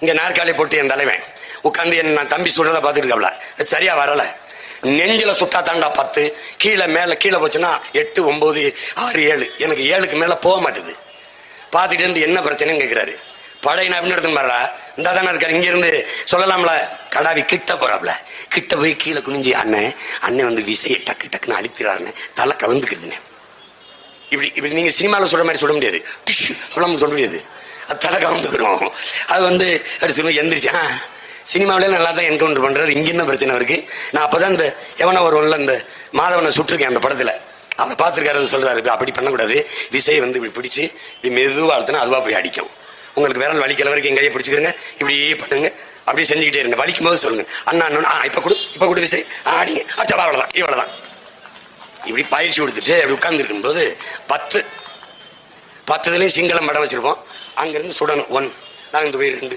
இங்க நாற்காலி போட்டு என் தலைவன் உட்காந்து என் நான் தம்பி சுடுறத பாத்துருக்கல, சரியா வரல. நெஞ்சில சுத்தா தாண்டா 10, கீழே மேல கீழே போச்சுன்னா 8, 9, 6, 7, எனக்கு 7க்கு மேல போக மாட்டுது. பாத்துட்டு இருந்து என்ன பிரச்சனைன்னு கேட்கிறாரு. படை நான் எடுத்துன்னு வர்றா இந்த தானே இருக்காரு. இங்க இருந்து சொல்லலாம்ல, கடாவி கிட்ட போறாப்ல, கிட்ட போய் கீழே குனிஞ்சி அண்ணன் வந்து விசையை டக்கு டக்குன்னு அழிக்கிறாருன்னு தலை கலந்துக்குதுன்னு. இப்படி இப்படி நீங்க சினிமாவில் சொல்ற மாதிரி சொல்ல முடியாது, சொல்ல முடியாது, அது தலை கலந்துக்கிறோம். அது வந்து எந்திரிச்சா சினிமாவிலே நல்லா தான் என்கவுண்டர் பண்றாரு. இங்க என்ன பிரச்சனை இருக்கு? நான் அப்பதான் இந்த எவனை வருவன்ல இந்த மாதவனை சுட்டிருக்கேன் அந்த படத்துல, அதை பார்த்துருக்காரு. சொல்றாரு அப்படி பண்ணக்கூடாது, விசையை வந்து இப்படி பிடிச்சி இப்படி மெதுவா அழுத்தினா அதுவா போய் அடிக்கும். உங்களுக்கு விரல் வலிக்கிற வரைக்கும் என் கையை பிடிச்சிக்கிறங்க, இப்படி பண்ணுங்க, அப்படியே செஞ்சுக்கிட்டே இருங்க. வலிக்கும் போது சொல்லுங்க அண்ணா இப்ப கொடு விசை அடிங்க, அச்சா அவ்வளவுதான் இவ்வளவுதான். இப்படி பயிற்சி கொடுத்துட்டு அப்படி உட்கார்ந்து இருக்கும்போது 10 சிங்களம் படம் வச்சிருப்போம். அங்கிருந்து சுடணும் 1, 4, 2